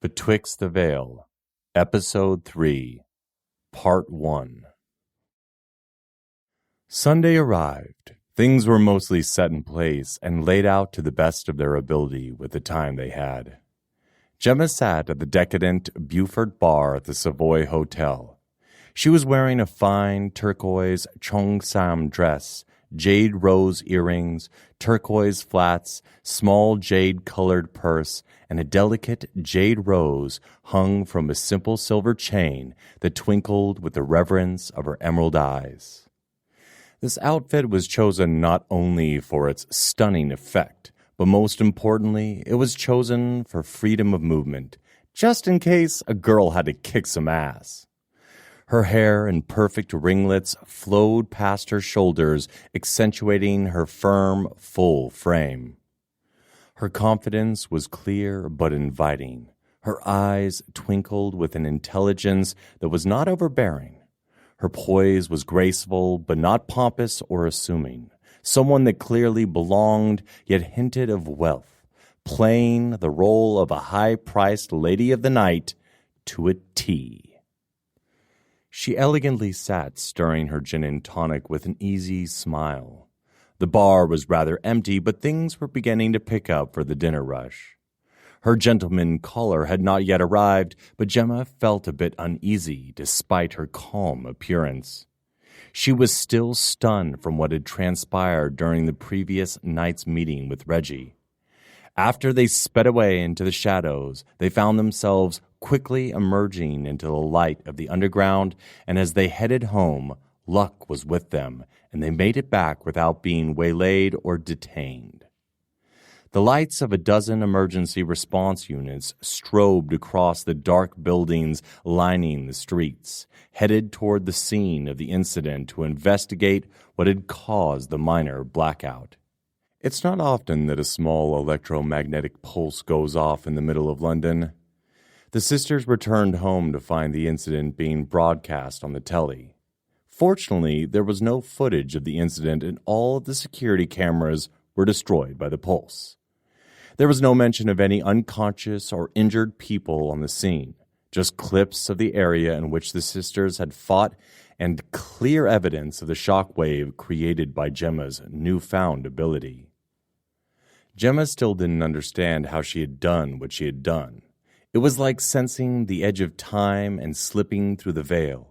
Betwixt the Veil, Episode 3, Part 1. Sunday arrived. Things were mostly set in place and laid out to the best of their ability with the time they had. Gemma sat at the decadent Beaufort bar at the Savoy Hotel. She was wearing a fine turquoise cheongsam dress, jade rose earrings, turquoise flats, small jade-colored purse, and a delicate jade rose hung from a simple silver chain that twinkled with the reverence of her emerald eyes. This outfit was chosen not only for its stunning effect, but most importantly, it was chosen for freedom of movement, just in case a girl had to kick some ass. Her hair in perfect ringlets flowed past her shoulders, accentuating her firm, full frame. Her confidence was clear but inviting. Her eyes twinkled with an intelligence that was not overbearing. Her poise was graceful but not pompous or assuming, someone that clearly belonged yet hinted of wealth, playing the role of a high-priced lady of the night to a T. She elegantly sat stirring her gin and tonic with an easy smile. The bar was rather empty, but things were beginning to pick up for the dinner rush. Her gentleman caller had not yet arrived, but Gemma felt a bit uneasy despite her calm appearance. She was still stunned from what had transpired during the previous night's meeting with Reggie. After they sped away into the shadows, they found themselves quickly emerging into the light of the underground, and as they headed home, luck was with them, and they made it back without being waylaid or detained. The lights of a dozen emergency response units strobed across the dark buildings lining the streets, headed toward the scene of the incident to investigate what had caused the minor blackout. It's not often that a small electromagnetic pulse goes off in the middle of London. The sisters returned home to find the incident being broadcast on the telly. Fortunately, there was no footage of the incident and all of the security cameras were destroyed by the pulse. There was no mention of any unconscious or injured people on the scene, just clips of the area in which the sisters had fought and clear evidence of the shock wave created by Gemma's newfound ability. Gemma still didn't understand how she had done what she had done. It was like sensing the edge of time and slipping through the veil,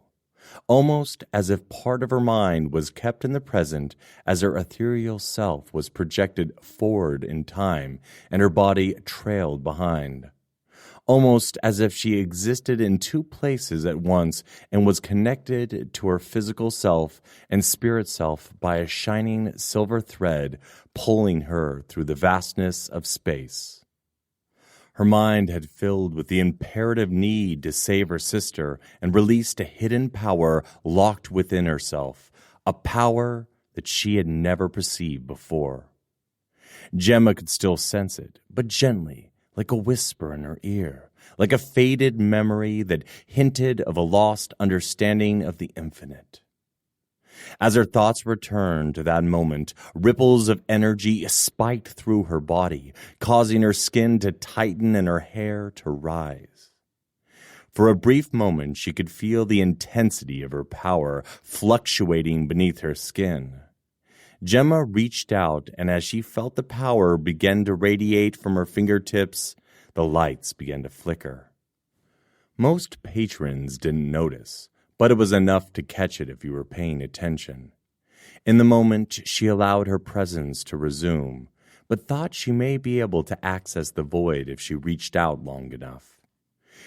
almost as if part of her mind was kept in the present as her ethereal self was projected forward in time and her body trailed behind. Almost as if she existed in two places at once and was connected to her physical self and spirit self by a shining silver thread pulling her through the vastness of space. Her mind had filled with the imperative need to save her sister and released a hidden power locked within herself, a power that she had never perceived before. Gemma could still sense it, but gently, like a whisper in her ear, like a faded memory that hinted of a lost understanding of the infinite. As her thoughts returned to that moment, ripples of energy spiked through her body, causing her skin to tighten and her hair to rise. For a brief moment, she could feel the intensity of her power fluctuating beneath her skin. Gemma reached out, and as she felt the power begin to radiate from her fingertips, the lights began to flicker. Most patrons didn't notice, but it was enough to catch it if you were paying attention. In the moment, she allowed her presence to resume, but thought she may be able to access the void if she reached out long enough.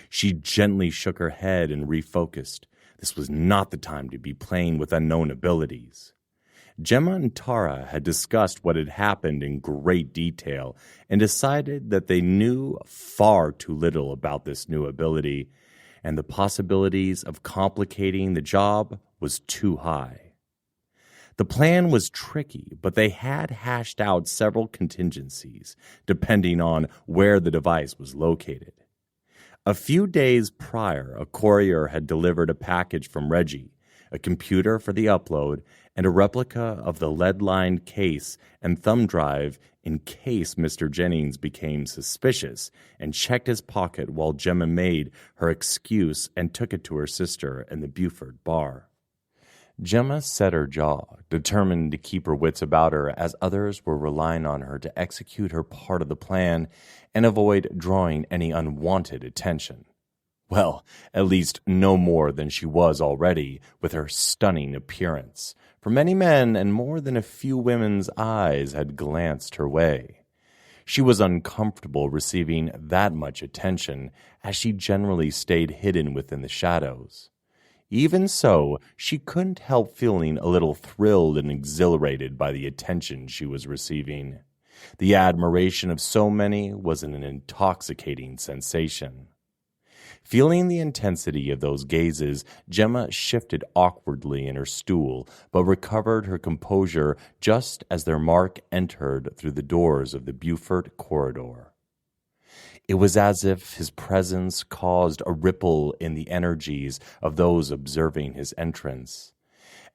She gently shook her head and refocused. This was not the time to be playing with unknown abilities. Gemma and Tara had discussed what had happened in great detail and decided that they knew far too little about this new ability, and the possibilities of complicating the job was too high. The plan was tricky, but they had hashed out several contingencies, depending on where the device was located. A few days prior, a courier had delivered a package from Reggie, a computer for the upload, and a replica of the lead-lined case and thumb drive in case Mr. Jennings became suspicious, and checked his pocket while Gemma made her excuse and took it to her sister in the Beaufort bar. Gemma set her jaw, determined to keep her wits about her as others were relying on her to execute her part of the plan and avoid drawing any unwanted attention. Well, at least no more than she was already with her stunning appearance, for many men and more than a few women's eyes had glanced her way. She was uncomfortable receiving that much attention, as she generally stayed hidden within the shadows. Even so, she couldn't help feeling a little thrilled and exhilarated by the attention she was receiving. The admiration of so many was an intoxicating sensation. Feeling the intensity of those gazes, Gemma shifted awkwardly in her stool, but recovered her composure just as their Mark entered through the doors of the Beaufort corridor. It was as if his presence caused a ripple in the energies of those observing his entrance,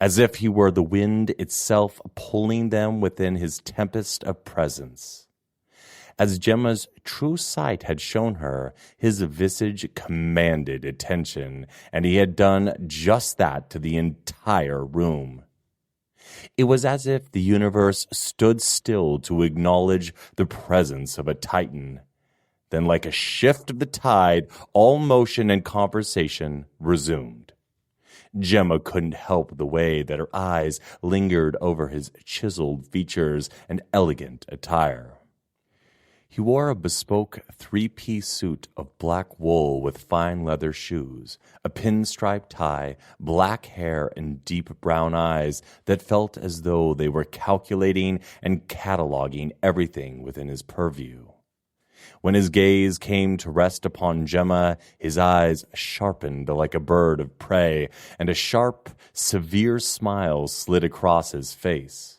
as if he were the wind itself pulling them within his tempest of presence. As Gemma's true sight had shown her, his visage commanded attention, and he had done just that to the entire room. It was as if the universe stood still to acknowledge the presence of a Titan. Then, like a shift of the tide, all motion and conversation resumed. Gemma couldn't help the way that her eyes lingered over his chiseled features and elegant attire. He wore a bespoke three-piece suit of black wool with fine leather shoes, a pinstripe tie, black hair, and deep brown eyes that felt as though they were calculating and cataloging everything within his purview. When his gaze came to rest upon Gemma, his eyes sharpened like a bird of prey, and a sharp, severe smile slid across his face.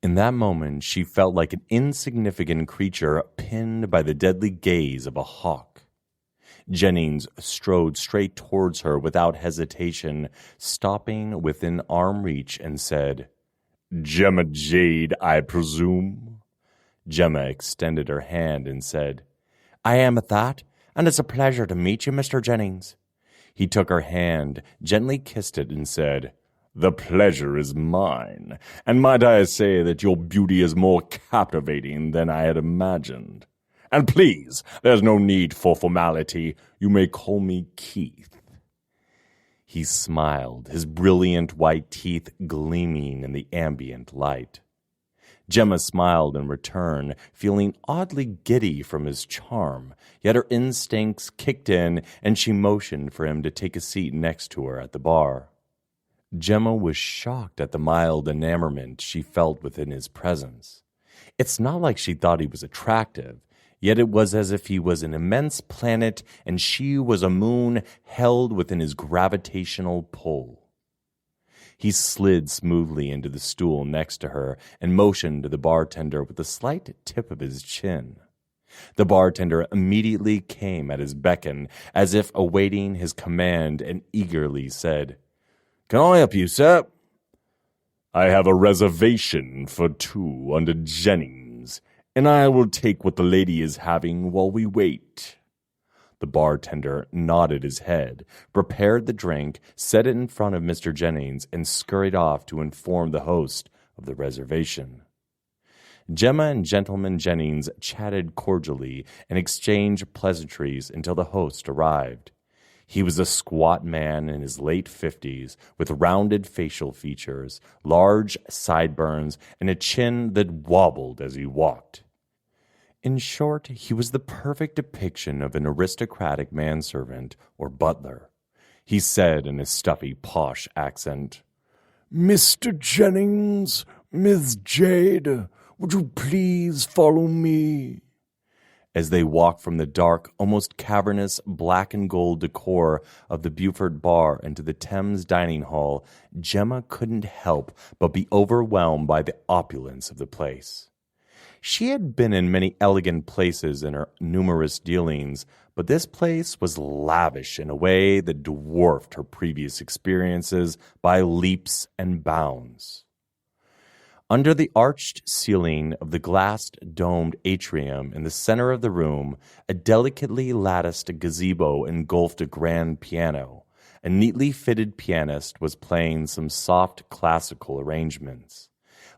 In that moment, she felt like an insignificant creature pinned by the deadly gaze of a hawk. Jennings strode straight towards her without hesitation, stopping within arm reach, and said, "Gemma Jade, I presume?" Gemma extended her hand and said, "I am at that, and it's a pleasure to meet you, Mr. Jennings." He took her hand, gently kissed it, and said, "The pleasure is mine, and might I say that your beauty is more captivating than I had imagined. And please, there's no need for formality. You may call me Keith." He smiled, his brilliant white teeth gleaming in the ambient light. Gemma smiled in return, feeling oddly giddy from his charm, yet her instincts kicked in, and she motioned for him to take a seat next to her at the bar. Gemma was shocked at the mild enamorment she felt within his presence. It's not like she thought he was attractive, yet it was as if he was an immense planet and she was a moon held within his gravitational pull. He slid smoothly into the stool next to her and motioned to the bartender with a slight tip of his chin. The bartender immediately came at his beckon, as if awaiting his command, and eagerly said, "Can I help you, sir?" "I have a reservation for two under Jennings, and I will take what the lady is having while we wait." The bartender nodded his head, prepared the drink, set it in front of Mr. Jennings, and scurried off to inform the host of the reservation. Gemma and Gentleman Jennings chatted cordially and exchanged pleasantries until the host arrived. He was a squat man in his late 50s, with rounded facial features, large sideburns, and a chin that wobbled as he walked. In short, he was the perfect depiction of an aristocratic manservant or butler. He said in a stuffy, posh accent, "Mr. Jennings, Miss Jade, would you please follow me?" As they walked from the dark, almost cavernous black and gold decor of the Beaufort bar into the Thames dining hall, Gemma couldn't help but be overwhelmed by the opulence of the place. She had been in many elegant places in her numerous dealings, but this place was lavish in a way that dwarfed her previous experiences by leaps and bounds. Under the arched ceiling of the glass-domed atrium in the center of the room, a delicately latticed gazebo engulfed a grand piano. A neatly fitted pianist was playing some soft classical arrangements,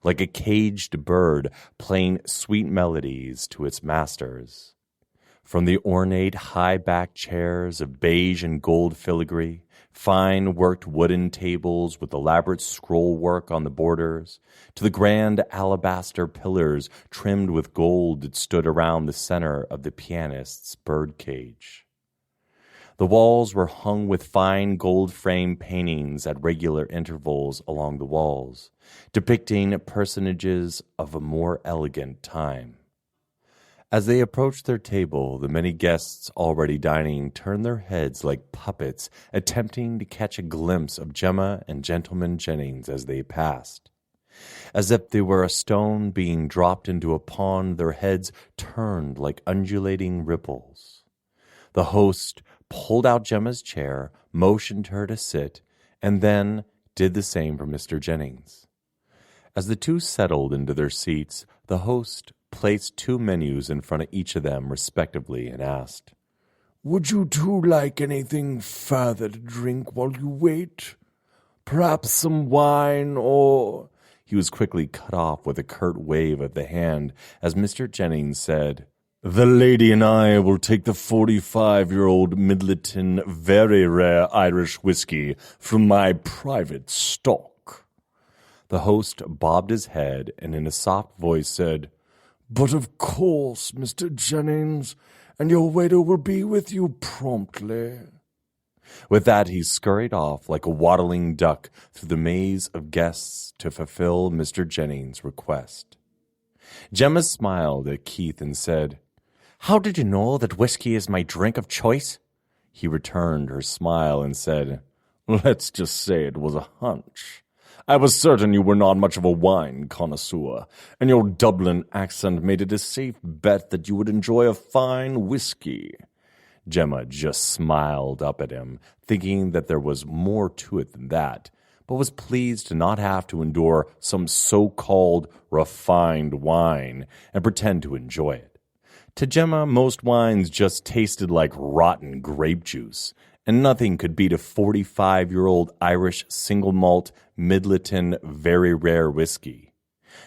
like a caged bird playing sweet melodies to its masters. From the ornate high-backed chairs of beige and gold filigree, fine worked wooden tables with elaborate scroll work on the borders, to the grand alabaster pillars trimmed with gold that stood around the center of the pianist's birdcage. The walls were hung with fine gold-framed paintings at regular intervals along the walls, depicting personages of a more elegant time. As they approached their table, the many guests already dining turned their heads like puppets, attempting to catch a glimpse of Gemma and Gentleman Jennings as they passed. As if they were a stone being dropped into a pond, their heads turned like undulating ripples. The host pulled out Gemma's chair, motioned her to sit, and then did the same for Mr. Jennings. As the two settled into their seats, the host placed two menus in front of each of them respectively and asked, "Would you two like anything further to drink while you wait? Perhaps some wine or—" He was quickly cut off with a curt wave of the hand as Mr. Jennings said, "The lady and I will take the 45-year-old Midleton very rare Irish whiskey from my private stock." The host bobbed his head and in a soft voice said, "But of course, Mr. Jennings, and your waiter will be with you promptly." With that, he scurried off like a waddling duck through the maze of guests to fulfill Mr. Jennings' request. Gemma smiled at Keith and said, "How did you know that whiskey is my drink of choice?" He returned her smile and said, "Let's just say it was a hunch. I was certain you were not much of a wine connoisseur, and your Dublin accent made it a safe bet that you would enjoy a fine whiskey." Gemma just smiled up at him, thinking that there was more to it than that, but was pleased to not have to endure some so-called refined wine and pretend to enjoy it. To Gemma, most wines just tasted like rotten grape juice, and nothing could beat a 45-year-old Irish single malt Midleton very rare whiskey.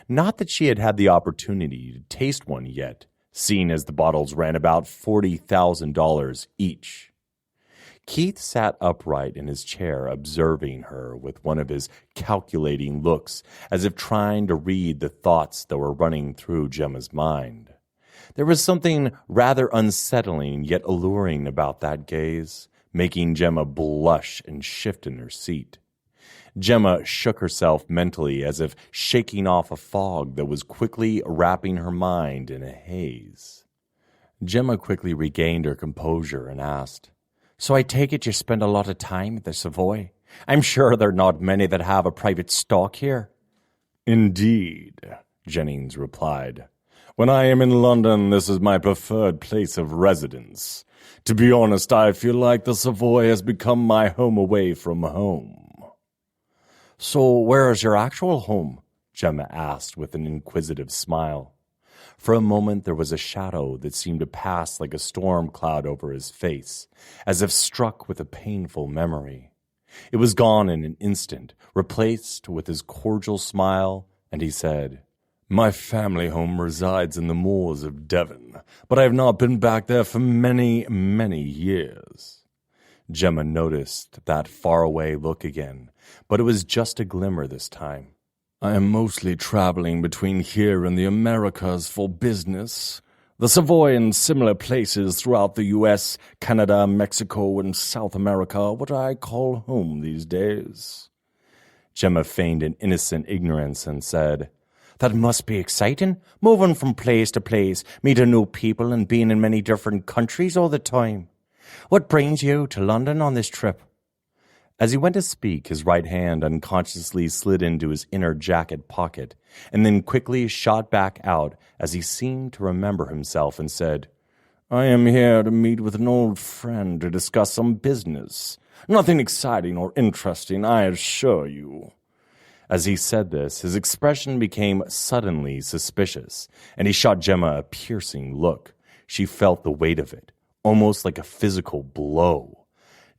Not that she had had the opportunity to taste one yet, seeing as the bottles ran about $40,000 each. Keith sat upright in his chair, observing her with one of his calculating looks, as if trying to read the thoughts that were running through Gemma's mind. There was something rather unsettling yet alluring about that gaze, making Gemma blush and shift in her seat. Gemma shook herself mentally as if shaking off a fog that was quickly wrapping her mind in a haze. Gemma quickly regained her composure and asked, "So I take it you spend a lot of time at the Savoy? I'm sure there are not many that have a private stock here." "Indeed," Jennings replied. "When I am in London, this is my preferred place of residence. To be honest, I feel like the Savoy has become my home away from home." "So where is your actual home?" Gemma asked with an inquisitive smile. For a moment there was a shadow that seemed to pass like a storm cloud over his face, as if struck with a painful memory. It was gone in an instant, replaced with his cordial smile, and he said, "My family home resides in the moors of Devon, but I have not been back there for many, many years." Gemma noticed that faraway look again, but it was just a glimmer this time. "I am mostly traveling between here and the Americas for business. The Savoy and similar places throughout the U.S., Canada, Mexico, and South America are what I call home these days." Gemma feigned an innocent ignorance and said, "That must be exciting, moving from place to place, meeting new people and being in many different countries all the time. What brings you to London on this trip?" As he went to speak, his right hand unconsciously slid into his inner jacket pocket and then quickly shot back out as he seemed to remember himself and said, "I am here to meet with an old friend to discuss some business. Nothing exciting or interesting, I assure you." As he said this, his expression became suddenly suspicious, and he shot Gemma a piercing look. She felt the weight of it, almost like a physical blow.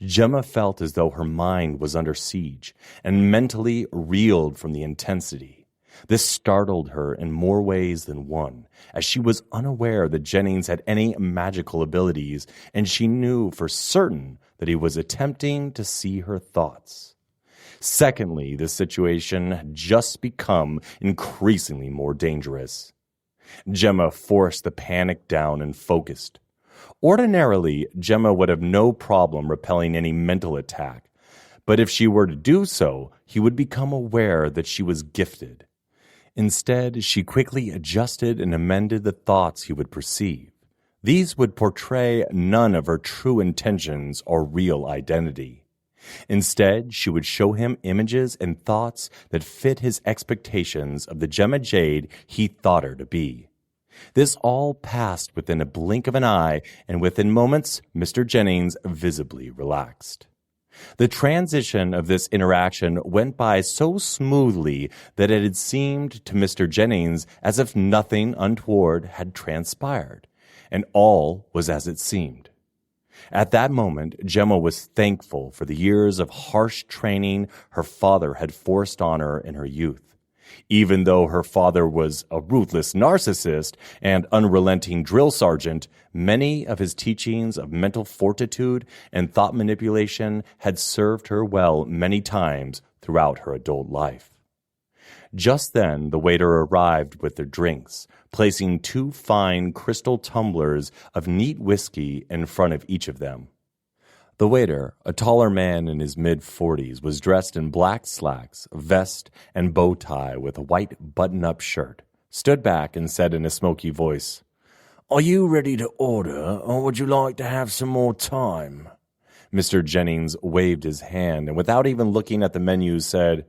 Gemma felt as though her mind was under siege, and mentally reeled from the intensity. This startled her in more ways than one, as she was unaware that Jennings had any magical abilities, and she knew for certain that he was attempting to see her thoughts. Secondly, the situation had just become increasingly more dangerous. Gemma forced the panic down and focused. Ordinarily, Gemma would have no problem repelling any mental attack, but if she were to do so, he would become aware that she was gifted. Instead, she quickly adjusted and amended the thoughts he would perceive. These would portray none of her true intentions or real identity. Instead, she would show him images and thoughts that fit his expectations of the Gemma Jade he thought her to be. This all passed within a blink of an eye, and within moments, Mr. Jennings visibly relaxed. The transition of this interaction went by so smoothly that it had seemed to Mr. Jennings as if nothing untoward had transpired, and all was as it seemed. At that moment, Gemma was thankful for the years of harsh training her father had forced on her in her youth. Even though her father was a ruthless narcissist and unrelenting drill sergeant, many of his teachings of mental fortitude and thought manipulation had served her well many times throughout her adult life. Just then, the waiter arrived with their drinks, placing 2 fine crystal tumblers of neat whiskey in front of each of them. The waiter, a taller man in his mid-40s, was dressed in black slacks, vest, and bow tie with a white button-up shirt, stood back and said in a smoky voice, "Are you ready to order, or would you like to have some more time?" Mr. Jennings waved his hand, and without even looking at the menu said,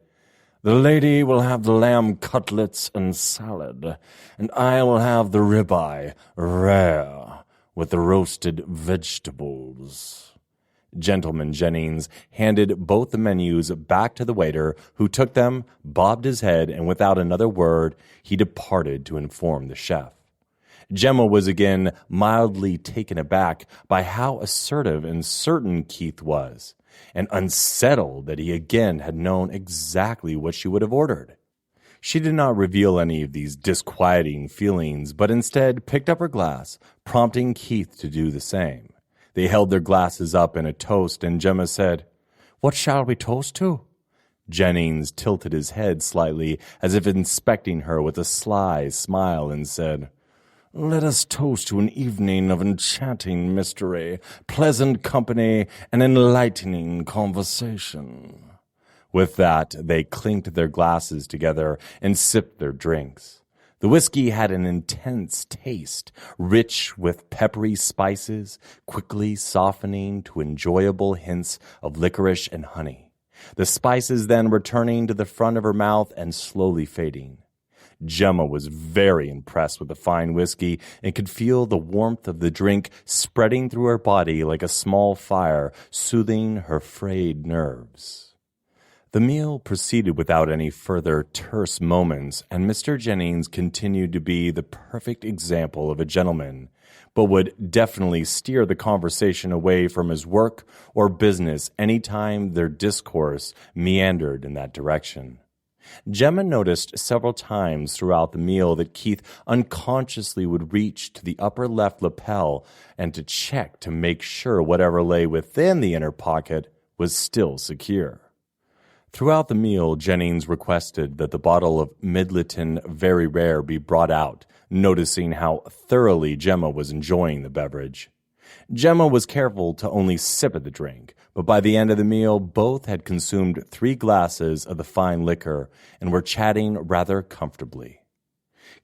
"The lady will have the lamb cutlets and salad, and I will have the ribeye, rare, with the roasted vegetables." Gentleman Jennings handed both the menus back to the waiter, who took them, bobbed his head, and without another word, he departed to inform the chef. Gemma was again mildly taken aback by how assertive and certain Keith was, and unsettled that he again had known exactly what she would have ordered. She did not reveal any of these disquieting feelings, but instead picked up her glass, prompting Keith to do the same. They held their glasses up in a toast, and Gemma said, "What shall we toast to?" Jennings tilted his head slightly, as if inspecting her with a sly smile, and said, "Let us toast to an evening of enchanting mystery, pleasant company, and enlightening conversation." With that, they clinked their glasses together and sipped their drinks. The whiskey had an intense taste, rich with peppery spices, quickly softening to enjoyable hints of licorice and honey. The spices then returning to the front of her mouth and slowly fading. Gemma was very impressed with the fine whiskey and could feel the warmth of the drink spreading through her body like a small fire, soothing her frayed nerves. The meal proceeded without any further terse moments, and Mr. Jennings continued to be the perfect example of a gentleman, but would definitely steer the conversation away from his work or business any time their discourse meandered in that direction. Gemma noticed several times throughout the meal that Keith unconsciously would reach to the upper left lapel and to check to make sure whatever lay within the inner pocket was still secure. Throughout the meal, Jennings requested that the bottle of Midleton Very Rare be brought out, noticing how thoroughly Gemma was enjoying the beverage. Gemma was careful to only sip at the drink, but by the end of the meal, both had consumed 3 glasses of the fine liquor and were chatting rather comfortably.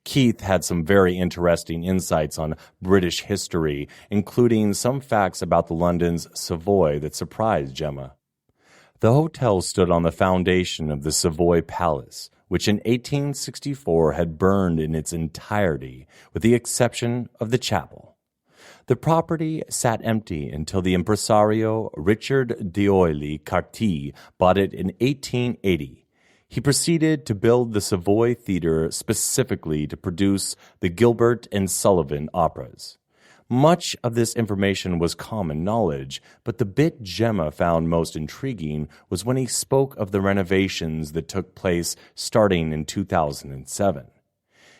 Keith had some very interesting insights on British history, including some facts about the London's Savoy that surprised Gemma. The hotel stood on the foundation of the Savoy Palace, which in 1864 had burned in its entirety, with the exception of the chapel. The property sat empty until the impresario Richard d'Oily Cartier bought it in 1880. He proceeded to build the Savoy Theatre specifically to produce the Gilbert and Sullivan operas. Much of this information was common knowledge, but the bit Gemma found most intriguing was when he spoke of the renovations that took place starting in 2007.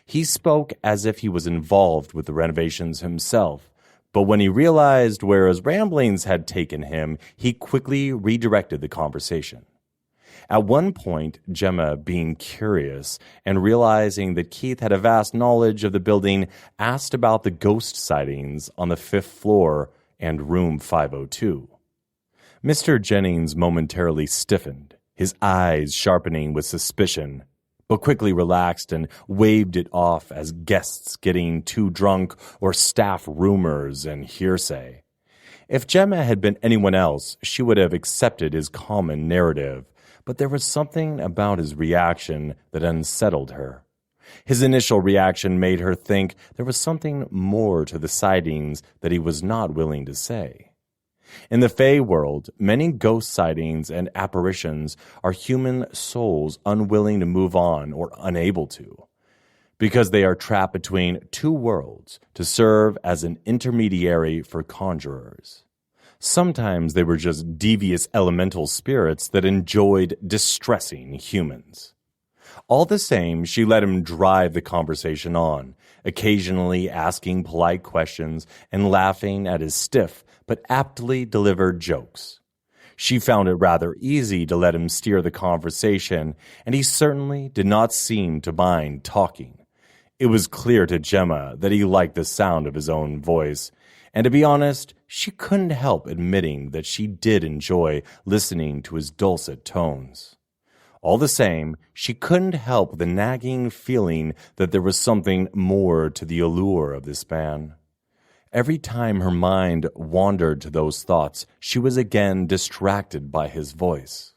He spoke as if he was involved with the renovations himself, but when he realized where his ramblings had taken him, he quickly redirected the conversation. At one point, Gemma, being curious and realizing that Keith had a vast knowledge of the building, asked about the ghost sightings on the 5th floor and room 502. Mr. Jennings momentarily stiffened, his eyes sharpening with suspicion, but quickly relaxed and waved it off as guests getting too drunk or staff rumors and hearsay. If Gemma had been anyone else, she would have accepted his common narrative, but there was something about his reaction that unsettled her. His initial reaction made her think there was something more to the sightings that he was not willing to say. In the Fae world, many ghost sightings and apparitions are human souls unwilling to move on or unable to, because they are trapped between two worlds to serve as an intermediary for conjurers. Sometimes they were just devious elemental spirits that enjoyed distressing humans. All the same, she let him drive the conversation on, occasionally asking polite questions and laughing at his stiff but aptly delivered jokes. She found it rather easy to let him steer the conversation, and he certainly did not seem to mind talking. It was clear to Gemma that he liked the sound of his own voice, and to be honest, she couldn't help admitting that she did enjoy listening to his dulcet tones. All the same, she couldn't help the nagging feeling that there was something more to the allure of this man. Every time her mind wandered to those thoughts, she was again distracted by his voice.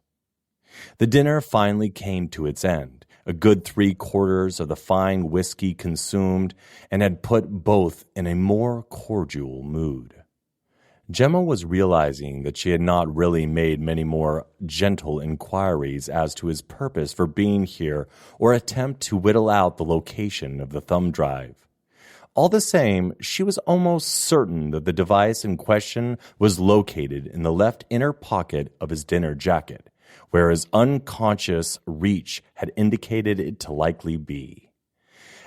The dinner finally came to its end, a good 3/4 of the fine whiskey consumed, and had put both in a more cordial mood. Gemma was realizing that she had not really made many more gentle inquiries as to his purpose for being here or attempt to whittle out the location of the thumb drive. All the same, she was almost certain that the device in question was located in the left inner pocket of his dinner jacket, where his unconscious reach had indicated it to likely be.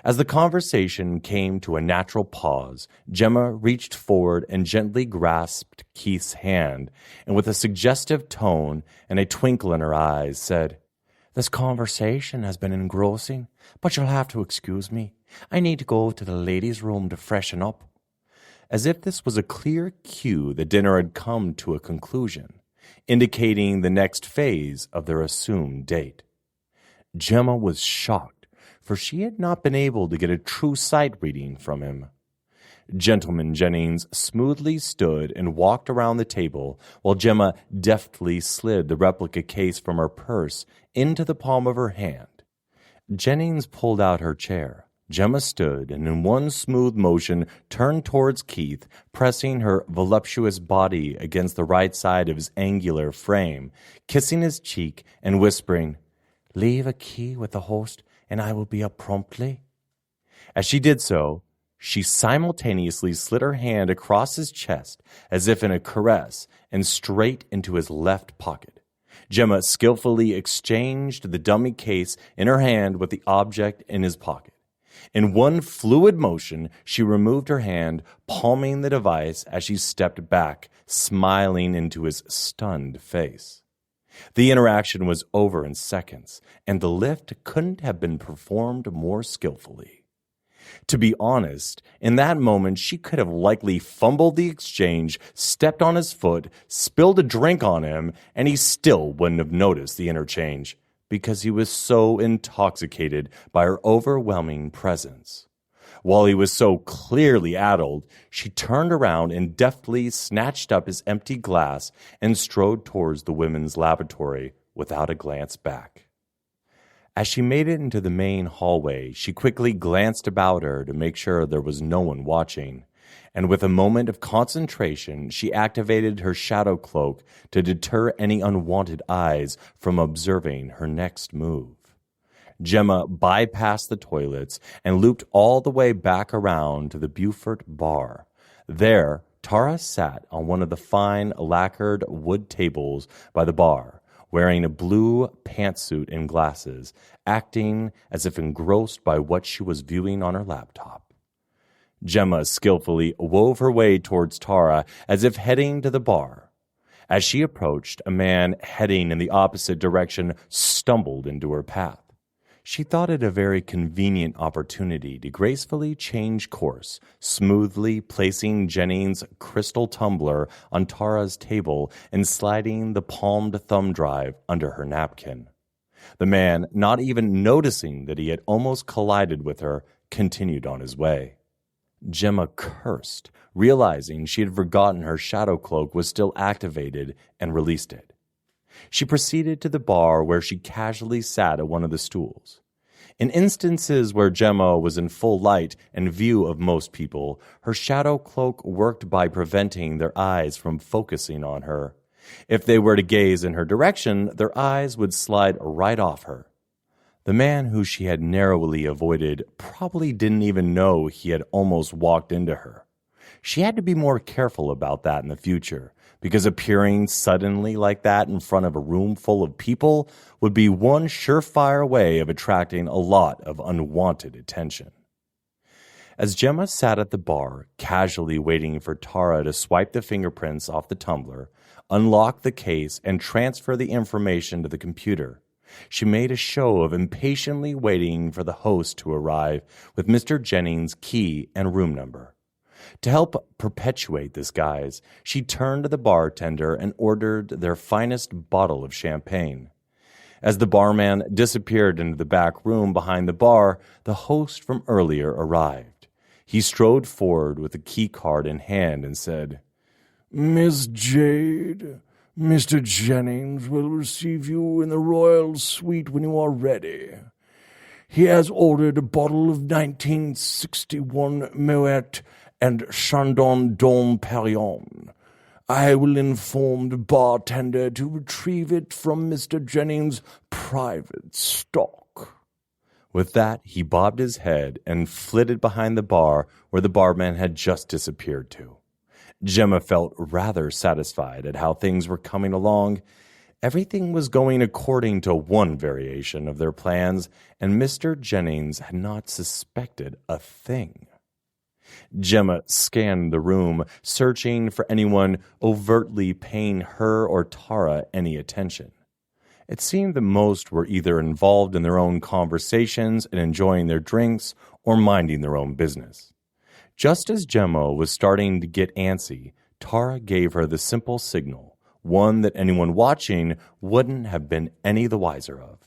As the conversation came to a natural pause, Gemma reached forward and gently grasped Keith's hand, and with a suggestive tone and a twinkle in her eyes said, "This conversation has been engrossing, but you'll have to excuse me. I need to go to the ladies' room to freshen up." As if this was a clear cue, the dinner had come to a conclusion, indicating the next phase of their assumed date. Gemma was shocked, for she had not been able to get a true sight reading from him. Gentleman Jennings smoothly stood and walked around the table while Gemma deftly slid the replica case from her purse into the palm of her hand. Jennings pulled out her chair. Gemma stood and in one smooth motion turned towards Keith, pressing her voluptuous body against the right side of his angular frame, kissing his cheek and whispering, "Leave a key with the host and I will be up promptly." As she did so, she simultaneously slid her hand across his chest as if in a caress and straight into his left pocket. Gemma skillfully exchanged the dummy case in her hand with the object in his pocket. In one fluid motion, she removed her hand, palming the device as she stepped back, smiling into his stunned face. The interaction was over in seconds, and the lift couldn't have been performed more skillfully. To be honest, in that moment she could have likely fumbled the exchange, stepped on his foot, spilled a drink on him, and he still wouldn't have noticed the interchange, because he was so intoxicated by her overwhelming presence. While he was so clearly addled, she turned around and deftly snatched up his empty glass and strode towards the women's lavatory without a glance back. As she made it into the main hallway, she quickly glanced about her to make sure there was no one watching, and with a moment of concentration, she activated her shadow cloak to deter any unwanted eyes from observing her next move. Gemma bypassed the toilets and looped all the way back around to the Beaufort bar. There, Tara sat on one of the fine lacquered wood tables by the bar, wearing a blue pantsuit and glasses, acting as if engrossed by what she was viewing on her laptop. Gemma skillfully wove her way towards Tara as if heading to the bar. As she approached, a man heading in the opposite direction stumbled into her path. She thought it a very convenient opportunity to gracefully change course, smoothly placing Jennings' crystal tumbler on Tara's table and sliding the palmed thumb drive under her napkin. The man, not even noticing that he had almost collided with her, continued on his way. Gemma cursed, realizing she had forgotten her shadow cloak was still activated, and released it. She proceeded to the bar where she casually sat at one of the stools. In instances where Gemma was in full light and view of most people, her shadow cloak worked by preventing their eyes from focusing on her. If they were to gaze in her direction, their eyes would slide right off her. The man who she had narrowly avoided probably didn't even know he had almost walked into her. She had to be more careful about that in the future, because appearing suddenly like that in front of a room full of people would be one surefire way of attracting a lot of unwanted attention. As Gemma sat at the bar, casually waiting for Tara to swipe the fingerprints off the tumbler, unlock the case, and transfer the information to the computer, she made a show of impatiently waiting for the host to arrive with Mr. Jennings' key and room number. To help perpetuate this guise, she turned to the bartender and ordered their finest bottle of champagne. As the barman disappeared into the back room behind the bar, the host from earlier arrived. He strode forward with a key card in hand and said, "Miss Jade, Mr. Jennings will receive you in the royal suite when you are ready. He has ordered a bottle of 1961 Moet and Chandon Dom Perignon. I will inform the bartender to retrieve it from Mr. Jennings' private stock." With that, he bobbed his head and flitted behind the bar where the barman had just disappeared to. Gemma felt rather satisfied at how things were coming along. Everything was going according to one variation of their plans, and Mr. Jennings had not suspected a thing. Gemma scanned the room, searching for anyone overtly paying her or Tara any attention. It seemed that most were either involved in their own conversations and enjoying their drinks, or minding their own business. Just as Gemma was starting to get antsy, Tara gave her the simple signal, one that anyone watching wouldn't have been any the wiser of.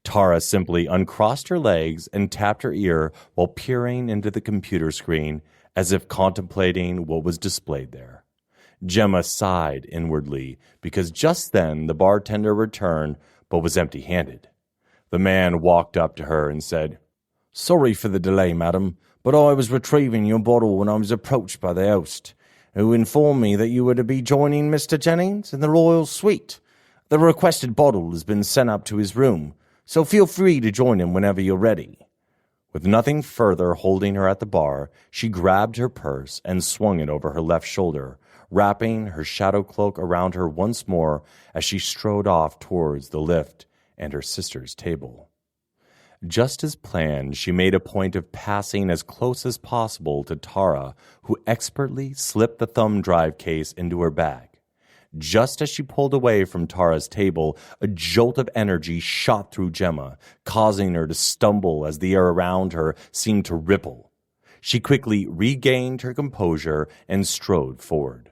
Tara simply uncrossed her legs and tapped her ear while peering into the computer screen as if contemplating what was displayed there. Gemma sighed inwardly because just then the bartender returned but was empty-handed. The man walked up to her and said, "Sorry for the delay, madam, but I was retrieving your bottle when I was approached by the host, who informed me that you were to be joining Mr. Jennings in the royal suite. The requested bottle has been sent up to his room, so feel free to join him whenever you're ready." With nothing further holding her at the bar, she grabbed her purse and swung it over her left shoulder, wrapping her shadow cloak around her once more as she strode off towards the lift and her sister's table. Just as planned, she made a point of passing as close as possible to Tara, who expertly slipped the thumb drive case into her bag. Just as she pulled away from Tara's table, a jolt of energy shot through Gemma, causing her to stumble as the air around her seemed to ripple. She quickly regained her composure and strode forward.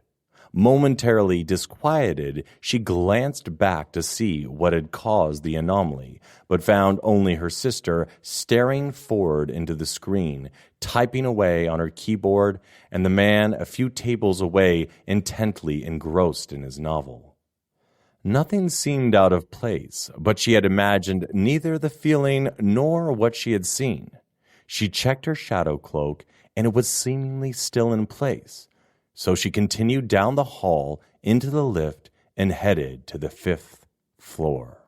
Momentarily disquieted, she glanced back to see what had caused the anomaly, but found only her sister staring forward into the screen, typing away on her keyboard, and the man a few tables away intently engrossed in his novel. Nothing seemed out of place, but she had imagined neither the feeling nor what she had seen. She checked her shadow cloak, and it was seemingly still in place. So she continued down the hall into the lift and headed to the 5th floor.